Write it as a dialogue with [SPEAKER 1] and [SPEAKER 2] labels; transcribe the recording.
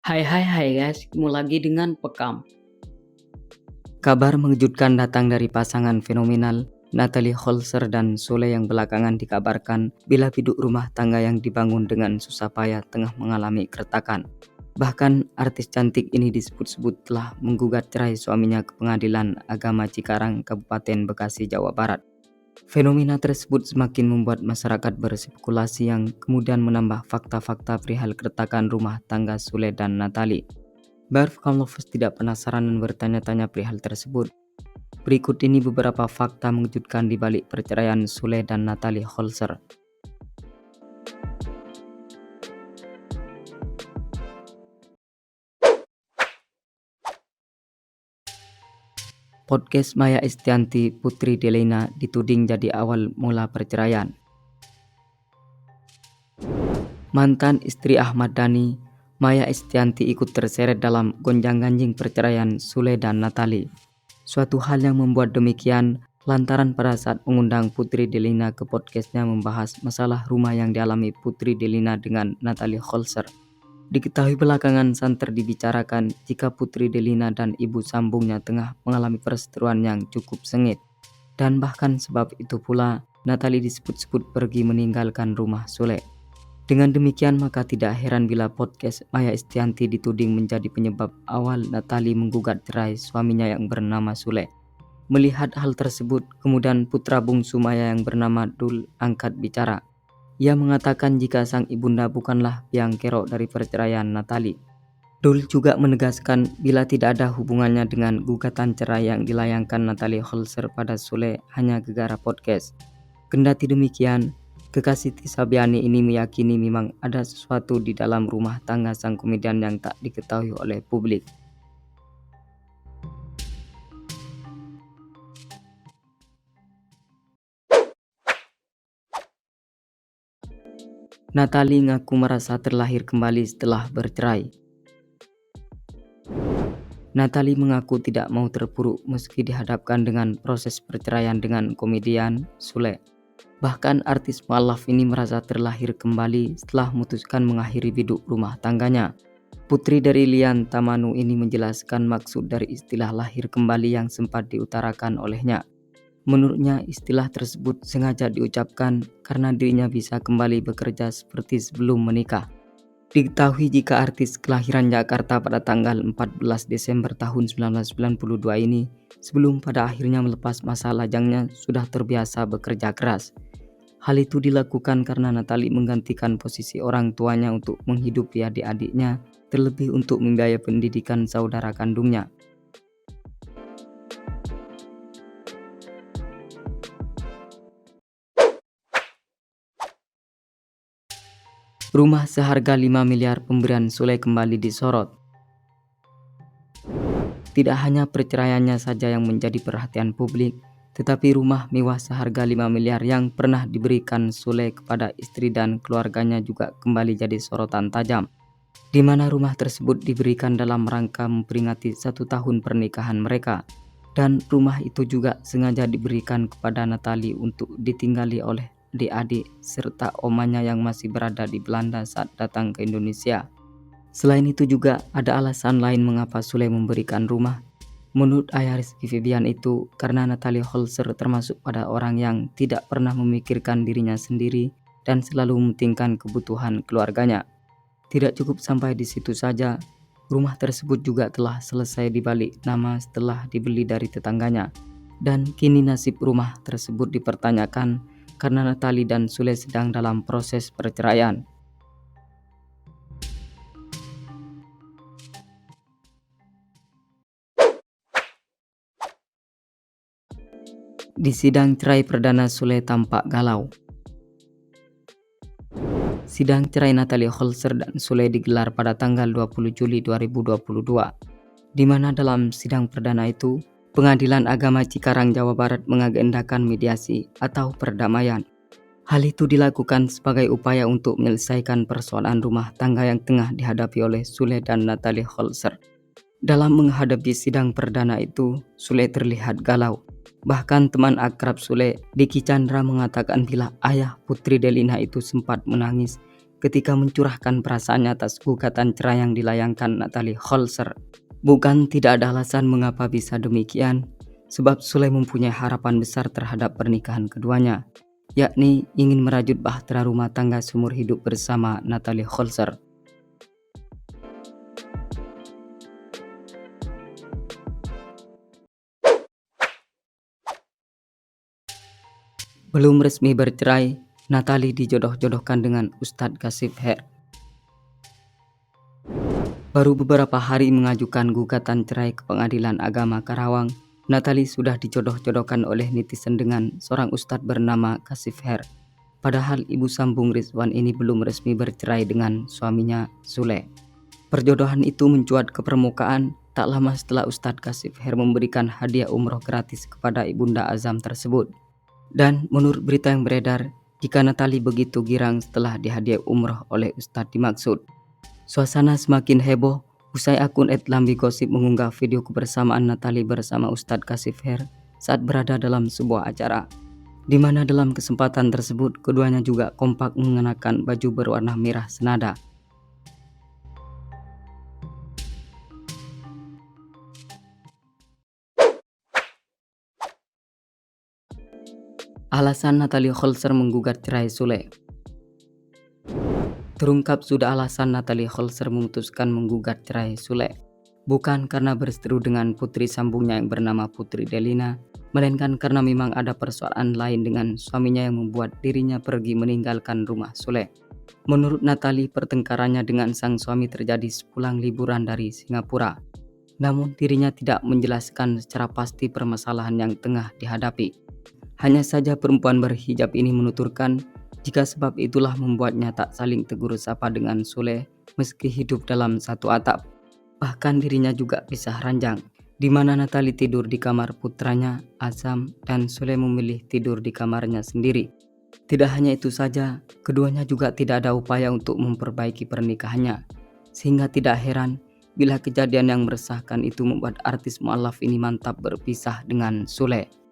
[SPEAKER 1] Hai guys, ketemu lagi dengan Pekam.
[SPEAKER 2] Kabar mengejutkan datang dari pasangan fenomenal Natalie Holzer dan Sule yang belakangan dikabarkan bila biduk rumah tangga yang dibangun dengan susah payah tengah mengalami keretakan. Bahkan artis cantik ini disebut-sebut telah menggugat cerai suaminya ke Pengadilan Agama Cikarang, Kabupaten Bekasi, Jawa Barat. Fenomena tersebut semakin membuat masyarakat berspekulasi yang kemudian menambah fakta-fakta perihal keretakan rumah tangga Sule dan Natalie. Barfcom Lovers tidak penasaran dan bertanya-tanya perihal tersebut. Berikut ini beberapa fakta mengejutkan di balik perceraian Sule dan Natalie Holzer. Podcast Maya Estianty Putri Delina dituding jadi awal mula perceraian. Mantan istri Ahmad Dhani, Maya Estianty ikut terseret dalam gonjang-ganjing perceraian Sule dan Natalie. Suatu hal yang membuat demikian lantaran pada saat mengundang Putri Delina ke podcastnya membahas masalah rumah yang dialami Putri Delina dengan Natalie Holzer. Diketahui belakangan santer dibicarakan jika Putri Delina dan ibu sambungnya tengah mengalami perseteruan yang cukup sengit. Dan bahkan sebab itu pula Natalie disebut-sebut pergi meninggalkan rumah Sule. Dengan demikian maka tidak heran bila podcast Maya Estianty dituding menjadi penyebab awal Natalie menggugat cerai suaminya yang bernama Sule. Melihat hal tersebut, kemudian putra bungsu Maya yang bernama Dul angkat bicara. Ia mengatakan jika sang ibunda bukanlah biang kerok dari perceraian Natalie. Dul juga menegaskan bila tidak ada hubungannya dengan gugatan cerai yang dilayangkan Natalie Holzer pada Sule hanya gegara podcast. Kendati demikian, kekasih Tisabiani ini meyakini memang ada sesuatu di dalam rumah tangga sang komedian yang tak diketahui oleh publik. Natalie ngaku merasa terlahir kembali setelah bercerai. Natalie mengaku tidak mau terpuruk meski dihadapkan dengan proses perceraian dengan komedian Sule. Bahkan artis mualaf ini merasa terlahir kembali setelah memutuskan mengakhiri biduk rumah tangganya. Putri dari Lian Tamanu ini menjelaskan maksud dari istilah lahir kembali yang sempat diutarakan olehnya. Menurutnya istilah tersebut sengaja diucapkan karena dirinya bisa kembali bekerja seperti sebelum menikah. Diketahui jika artis kelahiran Jakarta pada tanggal 14 Desember tahun 1992 ini sebelum pada akhirnya melepas masa lajangnya sudah terbiasa bekerja keras. Hal itu dilakukan karena Natalie menggantikan posisi orang tuanya untuk menghidupi adik-adiknya, terlebih untuk membiayai pendidikan saudara kandungnya. Rumah seharga 5 miliar pemberian Sule kembali disorot. Tidak hanya perceraiannya saja yang menjadi perhatian publik, tetapi rumah mewah seharga 5 miliar yang pernah diberikan Sule kepada istri dan keluarganya juga kembali jadi sorotan tajam. Di mana rumah tersebut diberikan dalam rangka memperingati 1 tahun pernikahan mereka. Dan rumah itu juga sengaja diberikan kepada Natalie untuk ditinggali oleh adik-adik serta omanya yang masih berada di Belanda saat datang ke Indonesia. Selain itu juga ada alasan lain mengapa Sule memberikan rumah. Menurut ayah Rizky Febian itu karena Natalie Holzer termasuk pada orang yang tidak pernah memikirkan dirinya sendiri dan selalu mementingkan kebutuhan keluarganya. Tidak cukup sampai di situ saja, rumah tersebut juga telah selesai dibalik nama setelah dibeli dari tetangganya. Dan kini nasib rumah tersebut dipertanyakan karena Natalie dan Sule sedang dalam proses perceraian. Di sidang cerai perdana Sule tampak galau. Sidang cerai Natalie Holzer dan Sule digelar pada tanggal 20 Juli 2022, di mana dalam sidang perdana itu, Pengadilan Agama Cikarang, Jawa Barat mengagendakan mediasi atau perdamaian. Hal itu dilakukan sebagai upaya untuk menyelesaikan persoalan rumah tangga yang tengah dihadapi oleh Sule dan Natalie Holzer. Dalam menghadapi sidang perdana itu, Sule terlihat galau. Bahkan teman akrab Sule, Diki Chandra, mengatakan bila ayah Putri Delina itu sempat menangis ketika mencurahkan perasaannya atas gugatan cerai yang dilayangkan Natalie Holzer. Bukan tidak ada alasan mengapa bisa demikian, sebab Sule mempunyai harapan besar terhadap pernikahan keduanya, yakni ingin merajut bahtera rumah tangga seumur hidup bersama Natalie Holzer. Belum resmi bercerai, Natalie dijodoh-jodohkan dengan Ustadz Kashif Her. Baru beberapa hari mengajukan gugatan cerai ke Pengadilan Agama Karawang, Natalie sudah dijodoh-jodohkan oleh netizen dengan seorang ustadz bernama Kashif Her. Padahal ibu sambung Rizwan ini belum resmi bercerai dengan suaminya Sule. Perjodohan itu mencuat ke permukaan tak lama setelah Ustadz Kashif Her memberikan hadiah umroh gratis kepada ibunda Azam tersebut. Dan menurut berita yang beredar, jika Natalie begitu girang setelah dihadiah umroh oleh Ustadz dimaksud. Suasana semakin heboh usai akun @lambigosip mengunggah video kebersamaan Natalie bersama Ustadz Kashif Her saat berada dalam sebuah acara, di mana dalam kesempatan tersebut keduanya juga kompak mengenakan baju berwarna merah senada. Alasan Natalie Holzer menggugat cerai Sule. Terungkap sudah alasan Natalie Holzer memutuskan menggugat cerai Sule. Bukan karena berseteru dengan putri sambungnya yang bernama Putri Delina, melainkan karena memang ada persoalan lain dengan suaminya yang membuat dirinya pergi meninggalkan rumah Sule. Menurut Natalie, pertengkarannya dengan sang suami terjadi sepulang liburan dari Singapura. Namun dirinya tidak menjelaskan secara pasti permasalahan yang tengah dihadapi. Hanya saja perempuan berhijab ini menuturkan jika sebab itulah membuatnya tak saling tegur sapa dengan Sule meski hidup dalam satu atap. Bahkan dirinya juga pisah ranjang, di mana Natalie tidur di kamar putranya Azam dan Sule memilih tidur di kamarnya sendiri. Tidak hanya itu saja, keduanya juga tidak ada upaya untuk memperbaiki pernikahannya. Sehingga tidak heran bila kejadian yang meresahkan itu membuat artis mualaf ini mantap berpisah dengan Sule.